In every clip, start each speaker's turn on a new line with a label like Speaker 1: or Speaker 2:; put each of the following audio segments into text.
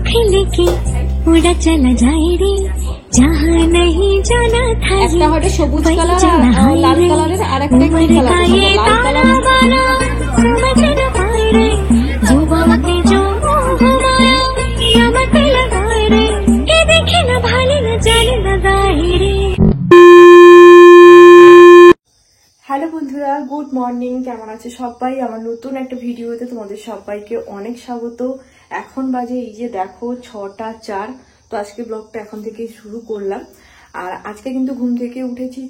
Speaker 1: लेके उड़ा चला जाए रे जहाँ नहीं जाना था
Speaker 2: একটা হচ্ছে সবুজ কালার আর লাল কালারের আর একটা কি কালার লাল কালার
Speaker 1: समझ न पाए रे जो बातें जो घुमाया यामत लगाए रे के देखे न भाले न जाने न गाए रे।
Speaker 3: হ্যালো বন্ধুরা, গুড মর্নিং। কেমন আছে সবাই? আমার নতুন একটা ভিডিওতে তোমাদের সবাইকে অনেক স্বাগত। এখন বাজে এই যে দেখো 6টা 4। তো আজকে ব্লগটা এখন থেকে শুরু করলাম। আর আজকে কিন্তু ঘুম থেকে উঠেছি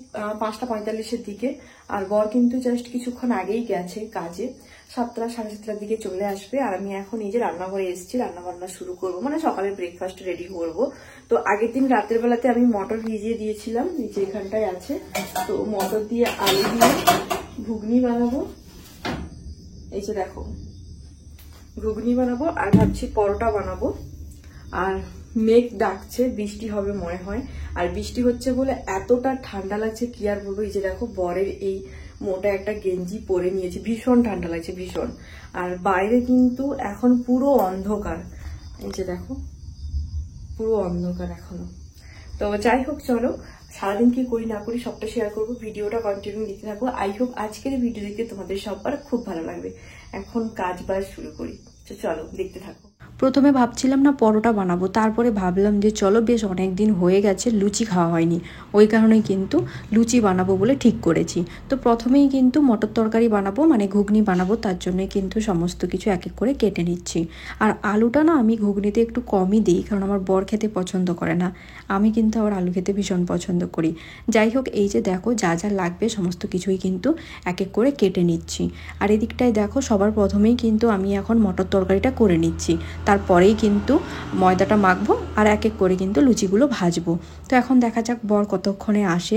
Speaker 3: 5টা 45-এর দিকে। আর বর কিন্তু জাস্ট কিছুক্ষণ আগেই গেছে কাজে, 7টা 7:30-র দিকে চলে আসবে। আর আমি এখন এই যে রান্নাঘরে এসেছি, রান্নাবান্না শুরু করব, মানে সকালে ব্রেকফাস্ট রেডি করব। তো আগের দিন রাতের বেলাতে আমি মটর ভিজিয়ে দিয়েছিলাম, নিচে এখানটায় আছে। তো মটর দিয়ে আলু দিয়ে ঘুগনি বানাবো। এই যে দেখো ঘুগনি বানাবো, আর ভাবছি পরোটা বানাবো। আর মেঘ ডাকছে, বৃষ্টি হবে মনে হয়। আর বৃষ্টি হচ্ছে বলে এতটা ঠান্ডা লাগছে কি আর বলবো। এই যে দেখো বরের এই মোটা একটা গেঞ্জি পরে নিয়েছি, ভীষণ ঠান্ডা লাগছে ভীষণ। আর বাইরে কিন্তু এখন পুরো অন্ধকার, এই যে দেখো পুরো অন্ধকার এখনো। তো যাই হোক, চলো সারাদিন কি করি না করি সবটা শেয়ার করবো, ভিডিওটা কন্টিনিউ দেখতে থাকবো। আই হোপ আজকের ভিডিও দেখতে তোমাদের সবার খুব ভালো লাগবে। এখন কাজ বাজ শুরু করি, তো চলো দেখতে থাকো।
Speaker 4: প্রথমে ভাবছিলাম না পরোটা বানাবো, তারপরে ভাবলাম যে চলো বেশ অনেক দিন হয়ে গেছে লুচি খাওয়া হয়নি, ওই কারণেই কিন্তু লুচি বানাবো বলে ঠিক করেছি। তো প্রথমেই কিন্তু মটর তরকারি বানাবো, মানে ঘুগনি বানাবো, তার জন্যই কিন্তু সমস্ত কিছু এক এক করে কেটে নিচ্ছি। আর আলুটা না আমি ঘুগনিতে একটু কমই দিই, কারণ আমার বর খেতে পছন্দ করে না, আমি কিন্তু আবার আলু খেতে ভীষণ পছন্দ করি। যাই হোক, এই যে দেখো যা যা লাগবে সমস্ত কিছুই কিন্তু এক এক করে কেটে নিচ্ছি। আর এদিকটায় দেখো সবার প্রথমেই কিন্তু আমি এখন মটর তরকারিটা করে নিচ্ছি, তারপরেই কিন্তু ময়দাটা মাখবো আর এক এক করে কিন্তু লুচিগুলো ভাজবো। তো এখন দেখা যাক বর কতক্ষণে আসে।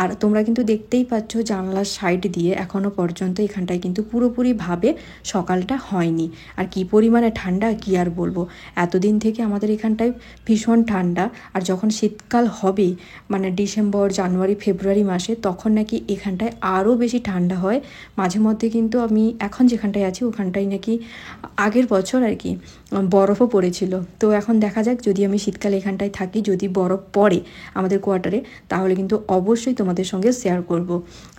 Speaker 4: আর তোমরা কিন্তু দেখতেই পাচ্ছ জানলার সাইড দিয়ে এখনও পর্যন্ত এখানটায় কিন্তু পুরোপুরিভাবে সকালটা হয়নি। আর কি পরিমাণে ঠান্ডা কি আর বলবো, এতদিন থেকে আমাদের এখানটায় ভীষণ ঠান্ডা। আর যখন শীতকাল হবে, মানে ডিসেম্বর জানুয়ারি ফেব্রুয়ারি মাসে, তখন নাকি এখানটায় আরও বেশি ঠান্ডা হয়। মাঝে মধ্যে কিন্তু আমি এখন যেখানটায় আছি ওখানটায় নাকি আগের বছর আর কি বরফও পড়েছিল। তো এখন দেখা যাক, যদি আমি শীতকালে এখানটায় থাকি, যদি বরফ পড়ে আমাদের কোয়ার্টারে, তাহলে কিন্তু অবশ্যই তোমাদের সঙ্গে শেয়ার করব।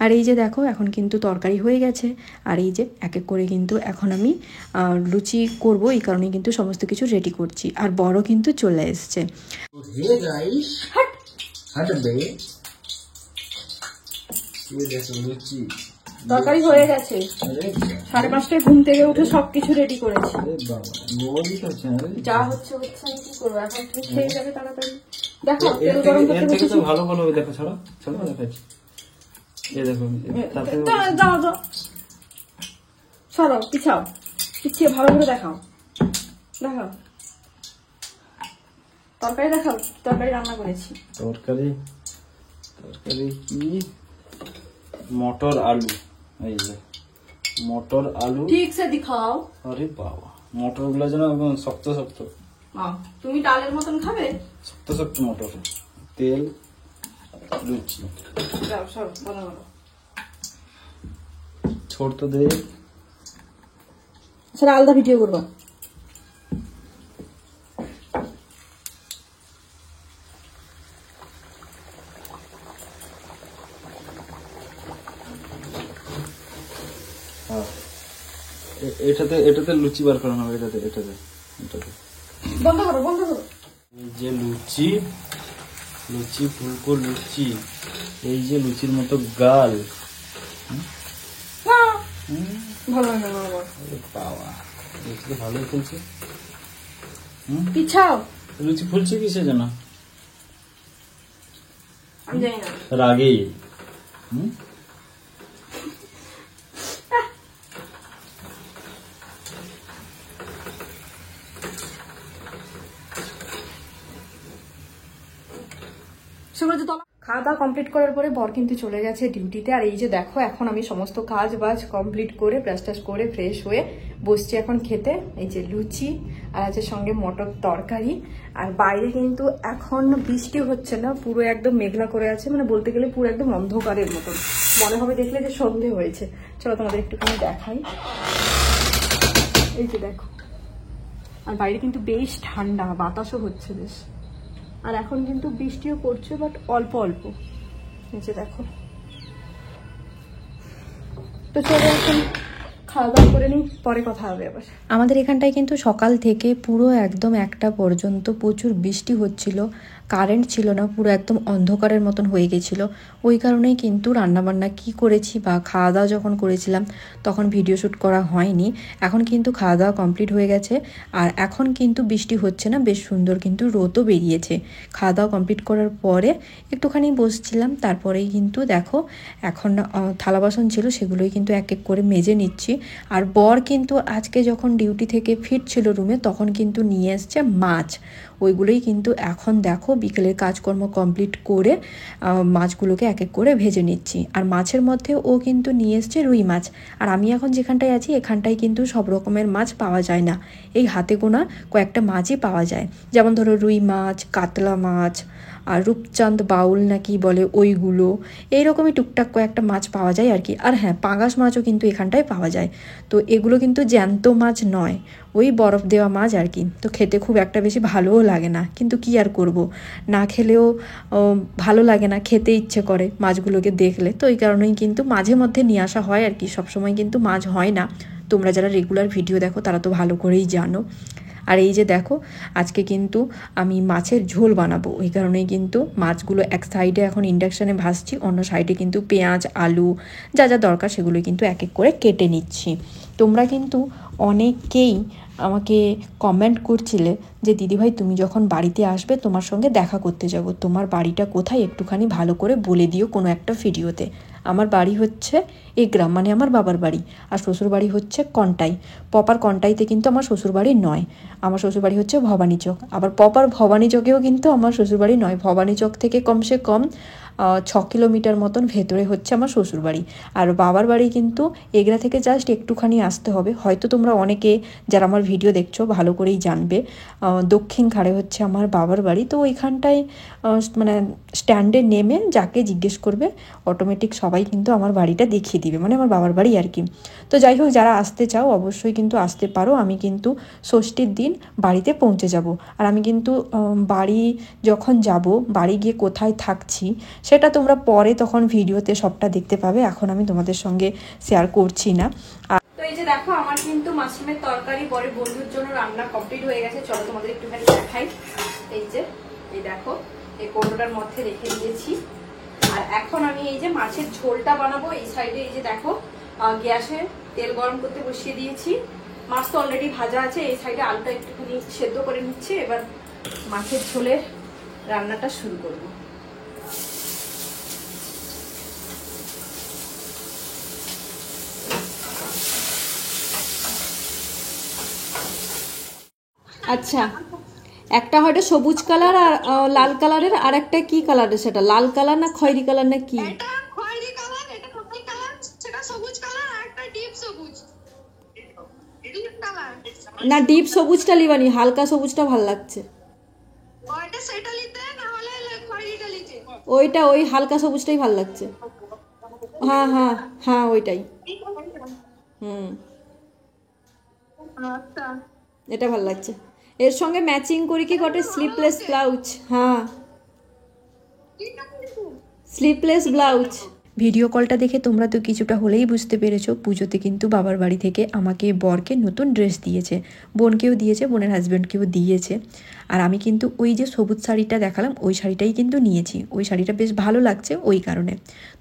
Speaker 4: আর এই যে দেখো এখন কিন্তু তরকারি হয়ে গেছে, আর এই যে এক এক করে কিন্তু এখন আমি লুচি করব, এই কারণে কিন্তু সমস্ত কিছু রেডি করছি। আর বড় কিন্তু চলে এসছে।
Speaker 3: তরকারি হয়ে গেছে, 5:30টায় ঘুম থেকে উঠে সবকিছু রেডি করেছি। যা হচ্ছে হচ্ছে, আমি কি করবো, এখন তুমি খেয়ে যাবে তাড়াতাড়ি। দেখো তেল গরম করতে বসেছি,
Speaker 5: ভালো ভালো দেখো, ছাড়ো ছাড়ো দেখাচ্ছি। এই দেখো,
Speaker 3: দাও দাও, সরো পিছাও, পিছিয়ে ভালো করে দেখাও, দেখাও তরকারি, দেখাও তরকারি রান্না করেছি।
Speaker 5: তরকারি তরকারি কি? মটর আলু, এই যে মটর আলু,
Speaker 3: ঠিক সে দেখাও।
Speaker 5: আরে বাবা, মটর গুলো যেন একদম শক্ত শক্ত।
Speaker 3: তুমি ডালের মতন খাবে?
Speaker 5: শক্ত শক্ত মটর, তেল, লুচি।
Speaker 3: যাও সরো, বলো বলো।
Speaker 5: ছোট তো দে,
Speaker 3: সেটা আলাদা ভিডিও করবো।
Speaker 5: এটাতে এটাতে লুচি বার করানো হবে, এটাতে এটাতে এটাতে
Speaker 3: বন্ধ করো বন্ধ করো।
Speaker 5: এই যে লুচি, লুচি ফুলকো লুচি, এই যে লুচির মতো গাল।
Speaker 3: ভালো না
Speaker 5: বাবা, লুচি তো ভালোই ফুলছে।
Speaker 3: পিছাও,
Speaker 5: লুচি ফুলছে কিসে যেন,
Speaker 3: আমি জানি না,
Speaker 5: রাগেই।
Speaker 3: খাওয়া দাওয়া কমপ্লিট করার পরে বর কিন্তু চলে গেছে ডিউটিতে। আর এই যে দেখো এখন আমি সমস্ত কাজ বাজ কমপ্লিট করে ব্রাশ টাশ করে ফ্রেশ হয়ে বসছি এখন খেতে। এই যে লুচি আর আছে সঙ্গে মটর তরকারি। আর বাইরে কিন্তু এখন বৃষ্টি হচ্ছে না, পুরো একদম মেঘলা করে আছে, মানে বলতে গেলে পুরো একদম অন্ধকারের মতন মনে হবে দেখলে যে সন্ধে হয়েছে। চলো তোমাদের একটুখানি দেখাই, এই যে দেখো আর বাইরে কিন্তু বেশ ঠান্ডা, বাতাসও হচ্ছে বেশ। আর এখন কিন্তু বৃষ্টিও পড়ছে, বাট অল্প অল্প। নিচে দেখো। তো চলো এখন খাওয়া দাওয়া করে নিই, পরে কথা হবে আবার।
Speaker 4: আমাদের এখানটায় কিন্তু সকাল থেকে পুরো একদম 1টা পর্যন্ত প্রচুর বৃষ্টি হচ্ছিল, কারেন্ট ছিল না, পুরো একদম অন্ধকারের মতন হয়ে গেছিলো। ওই কারণেই কিন্তু রান্নাবান্না কি করেছি বা খাওয়া দাওয়া যখন করেছিলাম তখন ভিডিও শ্যুট করা হয়নি। এখন কিন্তু খাওয়া দাওয়া কমপ্লিট হয়ে গেছে, আর এখন কিন্তু বৃষ্টি হচ্ছে না, বেশ সুন্দর কিন্তু রোদও বেরিয়েছে। খাওয়া দাওয়া কমপ্লিট করার পরে একটুখানি বসছিলাম, তারপরেই কিন্তু দেখো এখন থালা বাসন ছিল সেগুলোই কিন্তু এক এক করে মেজে নিচ্ছি। আর বর কিন্তু আজকে যখন ডিউটি থেকে ফিরছিল রুমে তখন কিন্তু নিয়ে এসছে মাছ, ওইগুলোই কিন্তু এখন দেখো বিকেলের কাজকর্ম কমপ্লিট করে মাছগুলোকে এক এক করে ভেজে নিচ্ছি। আর মাছের মধ্যে ও কিন্তু নিয়ে এসছে রুই মাছ, আর আমি এখন যেখানটায় আছি এখানটায় কিন্তু সব রকমের মাছ পাওয়া যায় না, এই হাতে গোনা কয়েকটা মাছই পাওয়া যায়। যেমন ধরো রুই মাছ, কাতলা মাছ, আর রূপচাঁদ বাউল নাকি বলে ওইগুলো, এইরকমই টুকটাক কয়েকটা মাছ পাওয়া যায় আর কি। আর হ্যাঁ, পাঙাশ মাছও কিন্তু এখানটায় পাওয়া যায়। তো এগুলো কিন্তু জ্যান্ত মাছ নয়, ওই বরফ দেওয়া মাছ আর কি। তো খেতে খুব একটা বেশি ভালোও লাগে না, কিন্তু কি আর করব, না খেলেও ভালো লাগে না, খেতে ইচ্ছে করে মাছগুলোকে দেখলে। তো এই কারণেই কিন্তু মাঝে মধ্যে নিয়ে আসা হয় আর কি, সবসময় কিন্তু মাছ হয় না। তোমরা যারা রেগুলার ভিডিও দেখো তারা তো ভালো করেই জানো। আর এই যে দেখো আজকে কিন্তু আমি মাছের ঝোল বানাবো, ওই কারণেই কিন্তু মাছগুলো এক সাইডে এখন ইন্ডাকশানে ভাজছি, অন্য সাইডে কিন্তু পেঁয়াজ, আলু যা যা দরকার সেগুলো কিন্তু এক এক করে কেটে নিচ্ছি। তোমরা কিন্তু অনেকেই আমাকে কমেন্ট করছিলে যে দিদিভাই তুমি যখন বাড়িতে আসবে তোমার সঙ্গে দেখা করতে যাব, তোমার বাড়িটা কোথায় একটুখানি ভালো করে বলে দিও কোনো একটা ভিডিওতে। আমার বাড়ি হচ্ছে এগ্রাম, মানে আমার বাবার বাড়ি, আর শ্বশুর বাড়ি হচ্ছে কন্টাই। প্রপার কন্টাইতে কিন্তু আমার শ্বশুরবাড়ি নয়, আমার শ্বশুরবাড়ি হচ্ছে ভবানী চক। আবার প্রপার ভবানী চকেও কিন্তু আমার শ্বশুরবাড়ি নয়, ভবানী চক থেকে কমসে কম 6 কিলোমিটার মতন ভেতরে হচ্ছে আমার শ্বশুরবাড়ি। আর বাবার বাড়ি কিন্তু এগরা থেকে জাস্ট একটুখানি আসতে হবে। হয়তো তোমরা অনেকে যারা আমার ভিডিও দেখছো ভালো করেই জানবে, দক্ষিণ ঘাড়ে হচ্ছে আমার বাবার বাড়ি। তো ওইখানটায় মানে স্ট্যান্ডে নেমে যাকে জিজ্ঞেস করবে অটোমেটিক সবাই কিন্তু আমার বাড়িটা দেখিয়ে দিবে, মানে আমার বাবার বাড়ি আর কি। তো যাই হোক, যারা আসতে চাও অবশ্যই কিন্তু আসতে পারো। আমি কিন্তু ষষ্ঠীর দিন বাড়িতে পৌঁছে যাব। আর আমি কিন্তু বাড়ি যখন যাব, বাড়ি গিয়ে কোথায় থাকছি সেটা তোমরা পরে তখন ভিডিওতে সবটা দেখতে পাবে, এখন আমি তোমাদের সঙ্গে শেয়ার করছি না।
Speaker 3: তো এই যে দেখো আমার কিন্তু মাশরুমের তরকারি বরের বন্ধুর জন্য রান্না কমপ্লিট হয়ে গেছে। চলো তোমাদের একটুখানি দেখাই। এই যে এই দেখো এই কৌটোটার মধ্যে রেখে দিয়েছি। আর এখন আমি এই যে মাছের ঝোলটা বানাবো। এই সাইডে এই যে দেখো গ্যাসে তেল গরম করতে বসিয়ে দিয়েছি, মাছ তো অলরেডি ভাজা আছে। এই সাইডে আলুটা একটুখানি সেদ্ধ করে নিচ্ছি, এবার মাছের ঝোলের রান্নাটা শুরু করবো।
Speaker 2: আচ্ছা, একটা হয়তো সবুজ কালার আর লাল কালারের, আর একটা কি কালারের, সেটা লাল কালার না খয়েরি কালার না কি?
Speaker 6: এটা খয়েরি কালার, এটা পার্পল কালার, সেটা সবুজ কালার, আর একটা ডিপ সবুজ। ডিপ কালার
Speaker 2: না, ডিপ সবুজটা লিবানি, হালকা সবুজটা ভাল লাগছে।
Speaker 6: ওইটা সেটা নিতে, না হলে খয়েরিটা নিতে।
Speaker 2: ওইটা, ওই হালকা সবুজটাই ভাল লাগছে। হ্যাঁ হ্যাঁ হ্যাঁ, ওইটাই।
Speaker 6: আচ্ছা,
Speaker 2: এটা ভাল লাগছে। এর সঙ্গে ম্যাচিং করি কি গটে স্লিপলেস ব্লাউজ। হ্যাঁ, স্লিপলেস ব্লাউজ।
Speaker 4: ভিডিও কলটা দেখে তোমরা তো কিছুটা হলেই বুঝতে পেরেছো, পুজোতে কিন্তু বাবার বাড়ি থেকে আমাকে বরকে নতুন ড্রেস দিয়েছে, বোনকেও দিয়েছে, বোনের হাজব্যান্ডকেও দিয়েছে। আর আমি কিন্তু ওই যে সবুজ শাড়িটা দেখালাম ওই শাড়িটাই কিন্তু নিয়েছি, ওই শাড়িটা বেশ ভালো লাগছে ওই কারণে।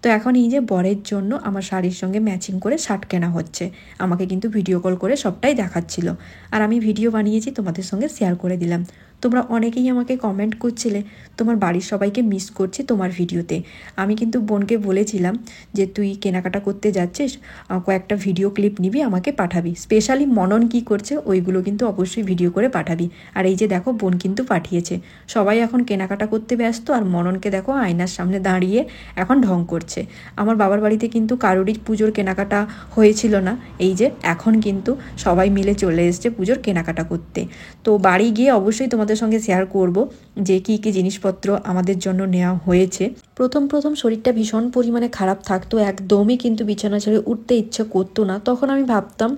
Speaker 4: তো এখন এই যে বরের জন্য আমার শাড়ির সঙ্গে ম্যাচিং করে শার্ট কেনা হচ্ছে, আমাকে কিন্তু ভিডিও কল করে সবটাই দেখাচ্ছিল। আর আমি ভিডিও বানিয়েছি তোমাদের সঙ্গে শেয়ার করে দিলাম। তোমরা অনেকেই আমাকে কমেন্ট করছিলে তোমার বাড়ির সবাইকে মিস করছি তোমার ভিডিওতে। আমি কিন্তু বোনকে বলেছিলাম যে তুই কেনাকাটা করতে যাচ্ছিস, কয়েকটা ভিডিও ক্লিপ নিবি আমাকে পাঠাবি, স্পেশালি মনন কি করছে ওইগুলো কিন্তু অবশ্যই ভিডিও করে পাঠাবি। আর এই যে দেখো বোন কিন্তু পাঠিয়েছে। সবাই এখন কেনাকাটা করতে ব্যস্ত, আর মননকে দেখো আয়নার সামনে দাঁড়িয়ে এখন ঢং করছে। আমার বাবার বাড়িতে কিন্তু কারোরই পুজোর কেনাকাটা হয়েছিল না, এই যে এখন কিন্তু সবাই মিলে চলে এসছে পুজোর কেনাকাটা করতে। তো বাড়ি গিয়ে অবশ্যই তোমাদের তোমাদের সঙ্গে শেয়ার করব যে কি কি জিনিসপত্র আমাদের জন্য নেওয়া হয়েছে। প্রথম শরীরটা ভীষণ পরিমাণে খারাপ থাকতো, একদমই কিন্তু বিছানা ছেড়ে উঠতে ইচ্ছে করতো না। তখন আমি ভাবতাম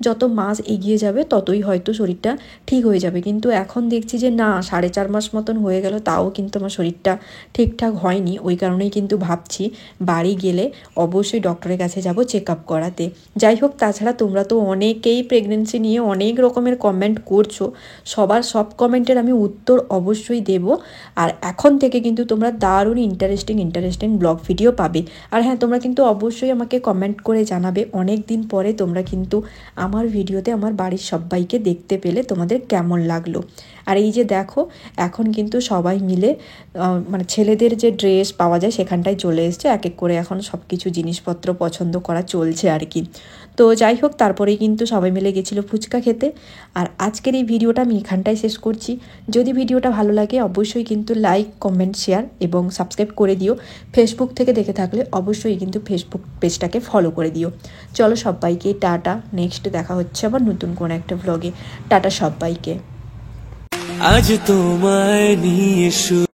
Speaker 4: যত মাস এগিয়ে যাবে ততই হয়তো শরীরটা ঠিক হয়ে যাবে, কিন্তু এখন দেখছি যে না, 4.5 মাস মতন হয়ে গেল, তাও কিন্তু আমার শরীরটা ঠিকঠাক হয়নি। ওই কারণেই কিন্তু ভাবছি বাড়ি গেলে অবশ্যই ডক্টরের কাছে যাব চেক আপ করাতে। যাই হোক, তাছাড়া তোমরা তো অনেকেই প্রেগনেন্সি নিয়ে অনেক রকমের কমেন্ট করছো, সবার সব কমেন্টের আমি উত্তর অবশ্যই দেব। আর এখন থেকে কিন্তু তোমরা দারুণ ইন্টারেস্টিং ব্লগ ভিডিও পাবে। আর হ্যাঁ, তোমরা কিন্তু অবশ্যই আমাকে কমেন্ট করে জানাবে অনেক দিন পরে তোমরা কিন্তু আমার ভিডিওতে আমার বাড়ির সবাইকে দেখতে পেলে তোমাদের কেমন লাগলো। আর এই যে দেখো, এখন কিন্তু সবাই মিলে মানে ছেলেদের যে ড্রেস পাওয়া যায় সেখানটায় চলে এসছে, এক এক করে এখন সব কিছু জিনিসপত্র পছন্দ করা চলছে আর কি। তো যাই হোক, তারপরেই কিন্তু সবাই মিলে গেছিলো ফুচকা খেতে। আর আজকের এই ভিডিওটা আমি এখানটায় শেষ করছি। যদি ভিডিওটা ভালো লাগে অবশ্যই কিন্তু লাইক, কমেন্ট, শেয়ার এবং সাবস্ক্রাইব করে দিও। ফেসবুক থেকে দেখে থাকলে অবশ্যই কিন্তু ফেসবুক পেজটাকে ফলো করে দিও। চলো সবাইকে টাটা, নেক্সট দেখা হচ্ছে আবার নতুন কোনো একটা ব্লগে। টাটা সবাইকে।
Speaker 7: আজ তোমায় নিয়ে